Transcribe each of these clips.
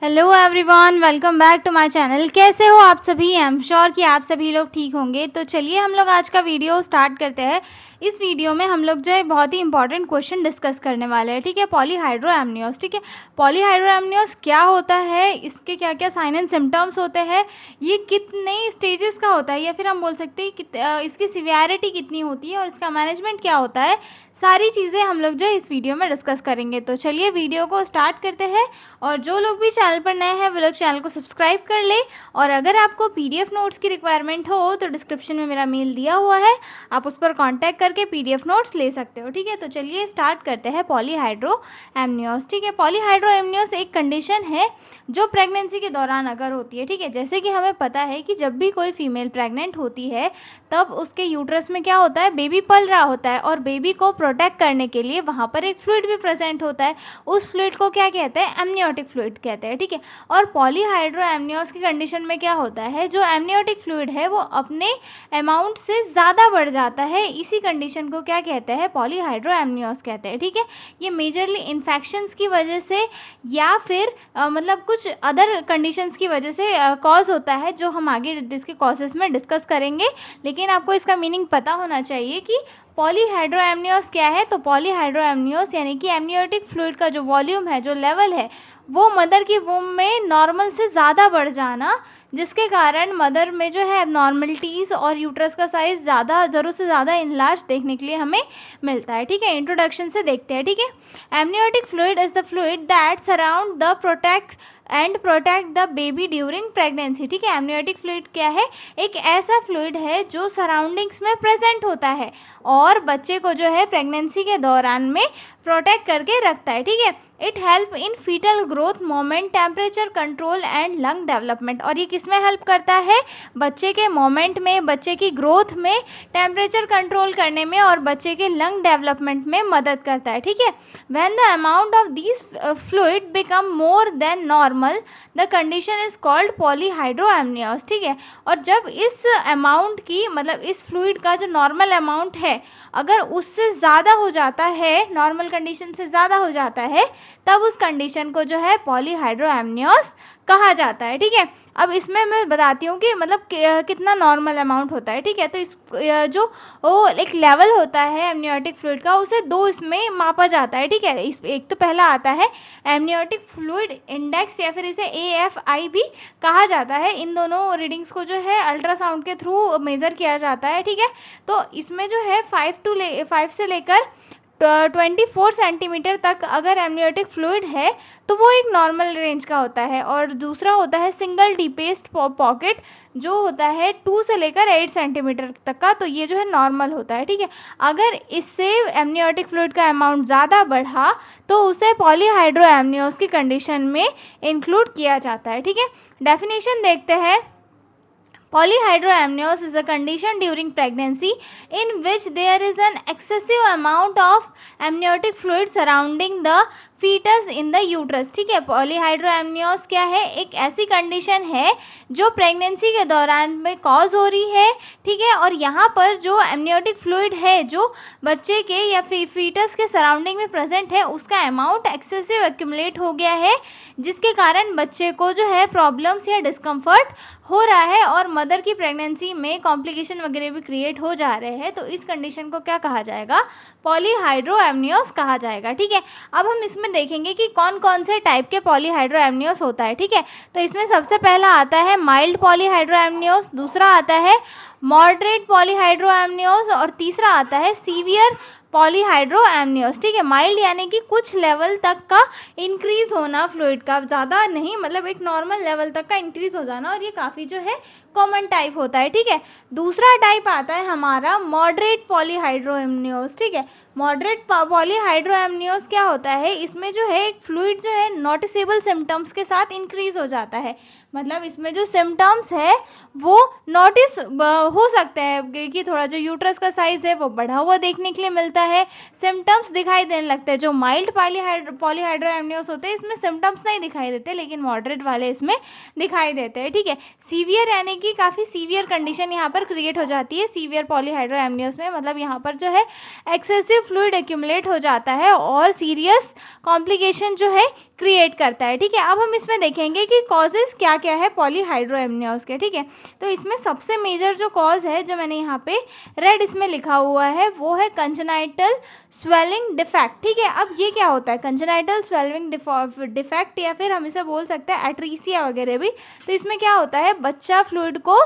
Hello everyone, welcome back to my channel. कैसे हो आप सभी? आई एम श्योर कि आप सभी लोग ठीक होंगे। तो चलिए हम लोग आज का वीडियो स्टार्ट करते हैं। इस वीडियो में हम लोग जो है बहुत ही इंपॉर्टेंट क्वेश्चन डिस्कस करने वाले हैं। ठीक है, पॉलीहाइड्रोएमनियोस। ठीक है, पॉलीहाइड्रोएमनियोस क्या होता है, इसके क्या क्या साइन एंड सिम्टम्स होते हैं, ये कितने स्टेजेस का होता है, या फिर हम बोल सकते हैं कि इसकी सिवियरिटी कितनी होती है और इसका मैनेजमेंट क्या होता है, सारी चीज़ें हम लोग जो है इस वीडियो में डिस्कस करेंगे। तो चलिए वीडियो को स्टार्ट करते हैं। और जो लोग भी चैनल पर नए हैं वो लोग चैनल को सब्सक्राइब कर ले। और अगर आपको पीडीएफ नोट्स की रिक्वायरमेंट हो तो डिस्क्रिप्शन में मेरा मेल दिया हुआ है, आप उस पर कांटेक्ट करके पीडीएफ नोट्स ले सकते हो। ठीक है, तो चलिए स्टार्ट करते हैं। पॉलीहाइड्रोएमनियोस। ठीक है, पॉलीहाइड्रोएमनियोस एक कंडीशन है जो प्रेगनेंसी के दौरान अगर होती है। ठीक है, जैसे कि हमें पता है कि जब भी कोई फीमेल प्रेग्नेंट होती है तब उसके यूट्रस में क्या होता है, बेबी पल रहा होता है, और बेबी को प्रोटेक्ट करने के लिए वहाँ पर एक फ्लूइड भी प्रेजेंट होता है। उस फ्लूइड को क्या कहते हैं? एमनियोटिक फ्लूइड कहते हैं। ठीक है, और पॉलीहाइड्रोएमनियोस की कंडीशन में क्या होता है, जो एमनियोटिक फ्लूइड है वो अपने अमाउंट से ज़्यादा बढ़ जाता है। इसी कंडीशन को क्या कहते हैं? पॉलीहाइड्रोएमनियोस कहते हैं। ठीक है, ये मेजरली इन्फेक्शंस की वजह से या फिर मतलब कुछ अदर कंडीशंस की वजह से कॉज होता है, जो हम आगे इसके कॉजेस में डिस्कस करेंगे। लेकिन आपको इसका मीनिंग पता होना चाहिए कि पॉलीहाइड्रोएमनियोस क्या है। तो पॉलीहाइड्रोएमनियोस यानी कि एमनियोटिक फ्लूइड का जो वॉल्यूम है, जो लेवल है, वो मदर की वूम में नॉर्मल से ज़्यादा बढ़ जाना, जिसके कारण मदर में जो है एबनॉर्मलिटीज़ और यूट्रस का साइज़ ज़्यादा, ज़रूरत से ज़्यादा इनलार्ज देखने के लिए हमें मिलता है। ठीक है, इंट्रोडक्शन से देखते हैं। ठीक है, amniotic fluid is the fluid that surround the protect the baby during pregnancy. ठीक है, एमनियोटिक फ्लूइड क्या है? एक ऐसा फ्लूइड है जो सराउंडिंग्स में प्रेजेंट होता है और बच्चे को जो है प्रेगनेंसी के दौरान में प्रोटेक्ट करके रखता है। ठीक है, it help in foetal growth, moment, temperature control and lung development. और ये किस में हेल्प करता है? बच्चे के मोमेंट में, बच्चे की ग्रोथ में, टेम्परेचर कंट्रोल करने में और बच्चे के लंग डेवलपमेंट में मदद करता है। ठीक है, when the amount of this fluid become more than normal, the condition is called polyhydramnios. ठीक है, और जब इस अमाउंट की, मतलब इस फ्लूइड का जो नॉर्मल अमाउंट है, अगर उससे ज़्यादा हो जाता है, नॉर्मल कंडीशन से ज़्यादा हो जाता है, तब उस कंडीशन को जो है पॉलीहाइड्रोएमनियोस कहा जाता है। ठीक है, अब इसमें मैं बताती हूँ कि मतलब कितना नॉर्मल अमाउंट होता है। ठीक है, तो इस जो वो एक लेवल होता है एमनियोटिक फ्लूइड का, उसे दो इसमें मापा जाता है। ठीक है, इस एक तो पहला आता है एमनियोटिक फ्लूइड इंडेक्स, या फिर इसे AFI भी कहा जाता है। इन दोनों रीडिंग्स को जो है अल्ट्रासाउंड के थ्रू मेज़र किया जाता है। ठीक है, तो इसमें जो है 5 से लेकर 24 सेंटीमीटर तक अगर एमनियोटिक फ्लूइड है तो वो एक नॉर्मल रेंज का होता है। और दूसरा होता है सिंगल डीपेस्ट पॉकेट, जो होता है 2 से लेकर 8 सेंटीमीटर तक का, तो ये जो है नॉर्मल होता है। ठीक है, अगर इससे एमनियोटिक फ्लूइड का अमाउंट ज़्यादा बढ़ा तो उसे पॉलीहाइड्रोएमनियोस की कंडीशन में इंक्लूड किया जाता है। ठीक है, डेफिनेशन देखते हैं। Polyhydroamnios is a condition during pregnancy in which there is an excessive amount of amniotic fluid surrounding the foetus in the uterus. ठीक है, पॉलीहाइड्रोएमनियोस क्या है? एक ऐसी कंडीशन है जो प्रेगनेंसी के दौरान में कॉज हो रही है। ठीक है, और यहाँ पर जो एमनियोटिक फ्लूइड है जो बच्चे के या फीटस के सराउंडिंग में प्रेजेंट है, उसका अमाउंट एक्सेसिव एक्यूमुलेट हो गया है, जिसके कारण बच्चे को जो है प्रॉब्लम्स या डिस्कम्फर्ट हो रहा है और मदर की प्रेगनेंसी में कॉम्प्लिकेशन वगैरह भी क्रिएट हो जा रहे हैं। तो इस कंडीशन को क्या कहा जाएगा? पॉलीहाइड्रोएमनियोस कहा जाएगा। ठीक है, अब हम इसमें देखेंगे कि कौन कौन से टाइप के पॉलीहाइड्रोएमनियोस होता है। ठीक है, तो इसमें सबसे पहला आता है माइल्ड पॉलीहाइड्रोएमनियोस, दूसरा आता है मॉडरेट पॉलीहाइड्रोएमनियोस और तीसरा आता है सीवियर पॉलीहाइड्रोएमनियोस। ठीक है, माइल्ड यानी कि कुछ लेवल तक का इंक्रीज होना फ्लूइड का, ज़्यादा नहीं, मतलब एक नॉर्मल लेवल तक का इंक्रीज हो जाना, और ये काफ़ी जो है कॉमन टाइप होता है। ठीक है, दूसरा टाइप आता है हमारा मॉडरेट पॉलीहाइड्रोएमनियोस। ठीक है, मॉडरेट पॉलीहाइड्रोएमनियोस क्या होता है? इसमें जो है एक फ्लूइड जो है नोटिसेबल सिम्टम्स के साथ इंक्रीज हो जाता है, मतलब इसमें जो सिम्टम्स है वो नोटिस हो सकते हैं कि थोड़ा जो यूट्रस का साइज़ है वो बढ़ा हुआ देखने के लिए मिलता है, सिम्टम्स दिखाई देने लगते हैं। जो माइल्ड पॉलीहाइड्रोएमनियोस होते हैं इसमें सिम्टम्स नहीं दिखाई देते, लेकिन मॉडरेट वाले इसमें दिखाई देते हैं। ठीक है, सीवियर यानी कि काफ़ी सीवियर कंडीशन यहाँ पर क्रिएट हो जाती है सीवियर पॉलीहाइड्रोएमनियोस में, मतलब यहाँ पर जो है एक्सेसिव फ्लूइड एक्यूमुलेट हो जाता है और सीरियस कॉम्प्लिकेशन जो है क्रिएट करता है। ठीक है, अब हम इसमें देखेंगे कि कॉजेज़ क्या क्या है पॉलीहाइड्रोएमनियोस के। ठीक है, तो इसमें सबसे मेजर जो कॉज है, जो मैंने यहाँ पे रेड इसमें लिखा हुआ है, वो है कंजेनाइटल स्वेलिंग डिफेक्ट। ठीक है, अब ये क्या होता है कंजेनाइटल स्वेलिंग डिफेक्ट, या फिर हम इसे बोल सकते हैं एट्रीसिया वगैरह भी। तो इसमें क्या होता है, बच्चा फ्लूइड को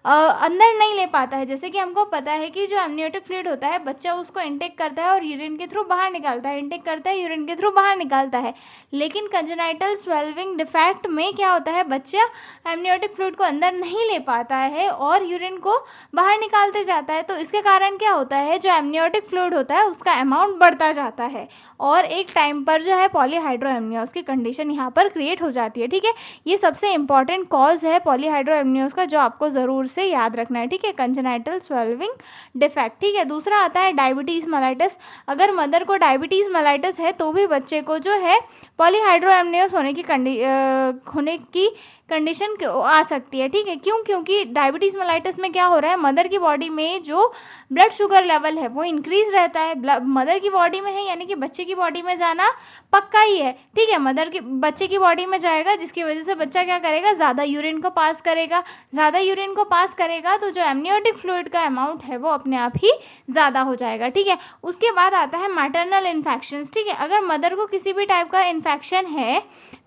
अंदर नहीं ले पाता है। जैसे कि हमको पता है कि जो एमनियोटिक फ्लूइड होता है, बच्चा उसको इनटेक करता है और यूरिन के थ्रू बाहर निकालता है, इनटेक करता है, यूरिन के थ्रू बाहर निकालता है। लेकिन कंजेनाइटल स्वेलिंग डिफेक्ट में क्या होता है, बच्चा एमनियोटिक फ्लूइड को अंदर नहीं ले पाता है और यूरिन को बाहर निकालते जाता है। तो इसके कारण क्या होता है, जो एमनियोटिक फ्लूइड होता है उसका अमाउंट बढ़ता जाता है और एक टाइम पर जो है पॉलीहाइड्रोएमनियोस की कंडीशन यहाँ पर क्रिएट हो जाती है। ठीक है, ये सबसे इंपॉर्टेंट कॉज है पॉलीहाइड्रोएमनियोस का, जो आपको ज़रूर से याद रखना है। ठीक है, कंजेनाइटल स्वेलिंग डिफेक्ट। ठीक है, दूसरा आता है डायबिटीज़ मेलाइटस। अगर मदर को डायबिटीज़ मेलाइटस है तो भी बच्चे को जो है पॉलीहाइड्रोएमनियोस होने की कंडीशन आ सकती है। ठीक है, क्यों? क्योंकि डायबिटीज़ मेलाइटस में क्या हो रहा है, मदर की बॉडी में जो ब्लड शुगर लेवल है वो इंक्रीज रहता है। मदर की बॉडी में है यानी कि बच्चे की बॉडी में जाना पक्का ही है। ठीक है, बच्चे की बॉडी में जाएगा, जिसकी वजह से बच्चा क्या करेगा, ज़्यादा यूरिन को पास करेगा। ज़्यादा यूरिन को पास करेगा तो जो एमनियोटिक फ्लूइड का अमाउंट है वो अपने आप ही ज़्यादा हो जाएगा। ठीक है, उसके बाद आता है मैटरनल इन्फेक्शंस। ठीक है, अगर मदर को किसी भी टाइप का इन्फेक्शन है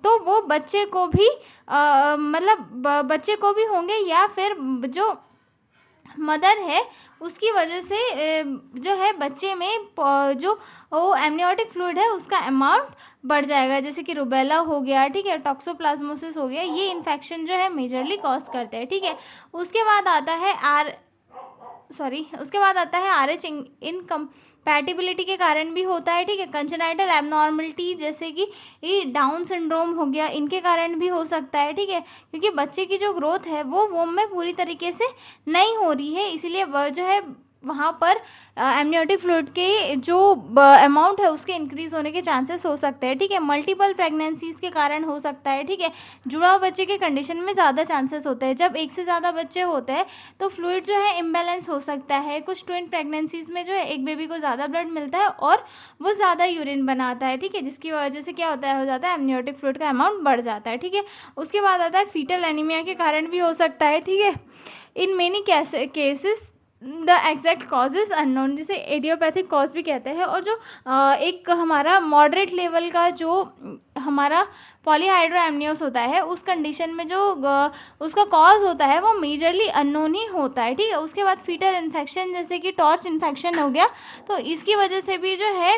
तो वो बच्चे को भी बच्चे को भी होंगे, या फिर जो मदर है उसकी वजह से जो है बच्चे में जो वो एमनियोटिक फ्लूइड है उसका अमाउंट बढ़ जाएगा। जैसे कि रुबेला हो गया, ठीक है, टॉक्सोप्लाज्मोसिस हो गया, ये इन्फेक्शन जो है मेजरली कॉज करते हैं। ठीक है, उसके बाद आता है RH इनकम्पैटिबिलिटी के कारण भी होता है। ठीक है, कंजेनाइटल एबनॉर्मलिटी जैसे कि ये डाउन सिंड्रोम हो गया, इनके कारण भी हो सकता है। ठीक है, क्योंकि बच्चे की जो ग्रोथ है वो वोम में पूरी तरीके से नहीं हो रही है, इसीलिए वह जो है वहाँ पर एमनियोटिक फ्लूइड के जो अमाउंट है उसके इंक्रीज होने के चांसेस हो सकते हैं। ठीक है, मल्टीपल प्रेगनेंसीज के कारण हो सकता है। ठीक है, जुड़ा हुआ बच्चे के कंडीशन में ज़्यादा चांसेस होते हैं। जब एक से ज़्यादा बच्चे होते हैं तो फ्लूइड जो है इम्बैलेंस हो सकता है। कुछ ट्विन प्रेगनेंसीज में जो है एक बेबी को ज़्यादा ब्लड मिलता है और वो ज़्यादा यूरिन बनाता है। ठीक है, जिसकी वजह से क्या हो जाता है एमनियोटिक फ्लूइड का अमाउंट बढ़ जाता है। ठीक है, उसके बाद आता है फीटल एनीमिया के कारण भी हो सकता है। ठीक है, in many cases the exact causes unknown, जिसे एडियोपैथिक कॉज भी कहते हैं। और जो एक हमारा मॉडरेट लेवल का जो हमारा पॉलीहाइड्रोएमनियोस होता है उस कंडीशन में जो उसका कॉज होता है वो मेजरली अननोन ही होता है। ठीक है, उसके बाद फीटल इन्फेक्शन जैसे कि टॉर्च इन्फेक्शन हो गया, तो इसकी वजह से भी जो है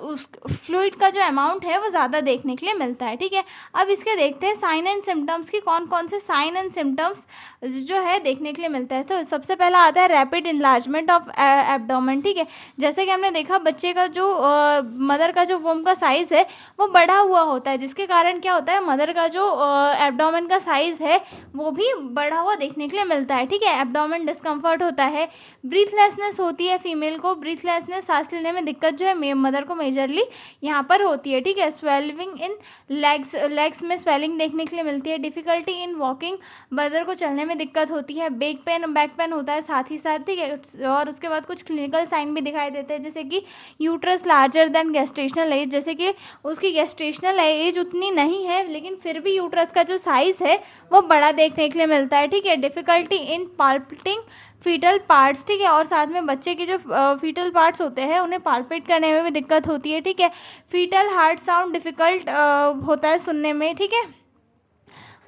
उस फ्लूइड का जो अमाउंट है वो ज़्यादा देखने के लिए मिलता है। ठीक है, अब इसके देखते हैं साइन एंड सिम्टम्स की, कौन कौन से साइन एंड सिम्टम्स जो है देखने के लिए मिलता है। तो सबसे पहला आता है रैपिड इनलार्जमेंट ऑफ एब्डोमेन। ठीक है, जैसे कि हमने देखा बच्चे का जो मदर का जो वोम का साइज़ है वो बढ़ा हुआ होता है, जिसके कारण क्या होता है मदर का जो एब्डोमेन का साइज़ है वो भी बढ़ा हुआ देखने के लिए मिलता है। ठीक है, एब्डोमेन डिस्कम्फर्ट होता है, ब्रीथलेसनेस होती है, फीमेल को ब्रीथलेसनेस, सांस लेने में दिक्कत जो है मदर को मेजरली यहाँ पर होती है। ठीक है, स्वेलिंग इन लेग्स में स्वेलिंग देखने के लिए मिलती है, डिफ़िकल्टी इन वॉकिंग, मदर को चलने में दिक्कत होती है, बैक पेन होता है साथ ही साथ। ठीक है, और उसके बाद कुछ क्लिनिकल साइन भी दिखाई देते हैं, जैसे कि uterus larger than gestational age, जैसे कि उसकी गेस्टेशनल एज उतनी नहीं है लेकिन फिर भी यूट्रस का जो साइज़ है वो बड़ा देखने के लिए मिलता है। ठीक है, डिफ़िकल्टी इन पाल्पिटिंग फीटल पार्ट्स। ठीक है, और साथ में बच्चे के जो फीटल पार्ट्स होते हैं उन्हें पाल्पेट करने में भी दिक्कत होती है। ठीक है, फीटल हार्ट साउंड डिफ़िकल्ट होता है सुनने में। ठीक है,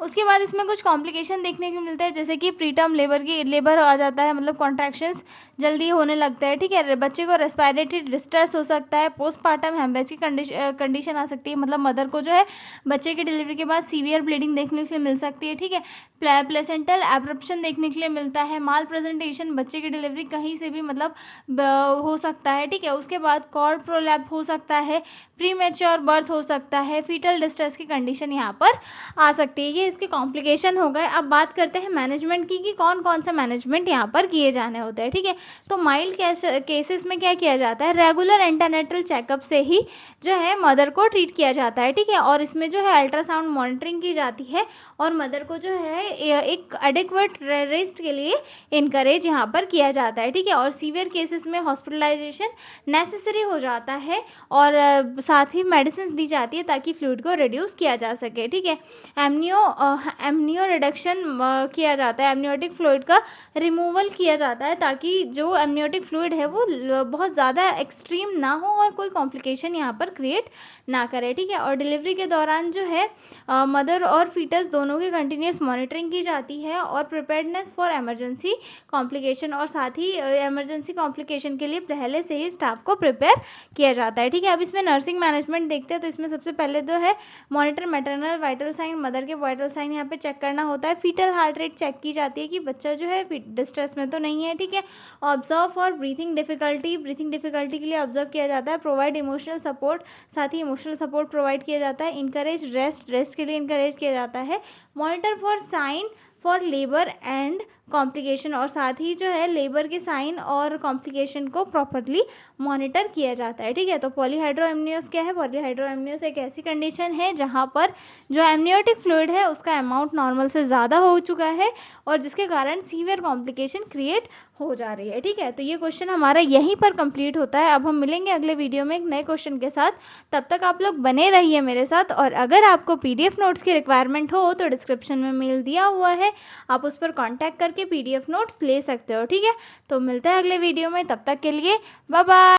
उसके बाद इसमें कुछ कॉम्प्लिकेशन देखने को मिलते हैं, जैसे कि प्रीटर्म लेबर आ जाता है, मतलब कॉन्ट्रैक्शंस जल्दी होने लगता है। ठीक है, बच्चे को रेस्पिरेटरी डिस्ट्रेस हो सकता है, पोस्टपार्टम हेमरेज की कंडीशन आ सकती है, मतलब मदर को जो है बच्चे की डिलीवरी के बाद सीवियर ब्लीडिंग देखने के लिए मिल सकती है। ठीक है, प्लेसेंटल एब्रप्शन देखने के लिए मिलता है, माल प्रेजेंटेशन, बच्चे की डिलीवरी कहीं से भी मतलब हो सकता है। ठीक है, उसके बाद कॉर्ड प्रोलैप हो सकता है, प्री मैच्योर बर्थ हो सकता है, फीटल डिस्ट्रेस की कंडीशन यहाँ पर आ सकती है। ये इसके कॉम्प्लिकेशन हो गए। अब बात करते हैं मैनेजमेंट की कि कौन कौन सा मैनेजमेंट यहाँ पर किए जाने होते हैं, ठीक है। तो माइल्ड केसेस में क्या किया जाता है, रेगुलर एंटेनेटल चेकअप से ही जो है मदर को ट्रीट किया जाता है, ठीक है। और इसमें जो है अल्ट्रासाउंड मॉनिटरिंग की जाती है और मदर को जो है एक एडिक्वेट रेस्ट के लिए इनकरेज यहाँ पर किया जाता है, ठीक है। और सीवियर केसेस में हॉस्पिटलाइजेशन नेसेसरी हो जाता है और साथ ही मेडिसिन दी जाती है ताकि फ्लूइड को रिड्यूस किया जा सके, ठीक है। एमनियो रिडक्शन किया जाता है, एमनियोटिक फ्लूइड का रिमूवल किया जाता है ताकि जो एमनियोटिक फ्लूइड है वो बहुत ज़्यादा एक्सट्रीम ना हो और कोई कॉम्प्लिकेशन यहाँ पर क्रिएट ना करे, ठीक है। और डिलीवरी के दौरान जो है मदर और फीटस दोनों की कंटिन्यूस मॉनिटरिंग की जाती है और प्रिपेयर्डनेस फॉर इमरजेंसी कॉम्प्लिकेशन, और साथ ही इमरजेंसी कॉम्प्लिकेशन के लिए पहले से ही स्टाफ को प्रिपेयर किया जाता है, ठीक है। अब इसमें नर्सिंग मैनेजमेंट देखते हैं। तो इसमें सबसे पहले जो है monitor maternal vital sign, mother के वाइटल साइन यहाँ पे चेक करना होता है। फीटल हार्ट रेट चेक की जाती है कि बच्चा जो है डिस्ट्रेस में तो नहीं है, ठीक है। ऑब्जर्व फॉर ब्रीथिंग डिफिकल्टी के लिए ऑब्जर्व किया जाता है। प्रोवाइड इमोशनल सपोर्ट, साथ ही इमोशनल सपोर्ट प्रोवाइड किया जाता है। इनकरेज रेस्ट के लिए इनकरेज किया जाता है। Monitor for sign for labour and complication, और साथ ही जो है लेबर के साइन और कॉम्प्लिकेशन को प्रॉपरली मॉनिटर किया जाता है, ठीक है। तो पॉलीहाइड्रोएमनियोस क्या है, पॉलीहाइड्रोएमनियोस एक ऐसी कंडीशन है जहाँ पर जो एमनियोटिक फ्लूइड है उसका अमाउंट नॉर्मल से ज़्यादा हो चुका है और जिसके कारण सीवियर कॉम्प्लिकेशन क्रिएट हो जा रही है, ठीक है। तो ये क्वेश्चन हमारा यहीं पर कंप्लीट होता है। अब हम मिलेंगे अगले वीडियो में एक नए क्वेश्चन के साथ। तब तक आप लोग बने रहिए मेरे साथ, और अगर आपको पीडीएफ नोट्स की रिक्वायरमेंट हो तो डिस्क्रिप्शन में मेल दिया हुआ है, आप उस पर कॉन्टैक्ट करके पीडीएफ नोट्स ले सकते हो, ठीक है। तो मिलते हैं अगले वीडियो में, तब तक के लिए बाय बाय।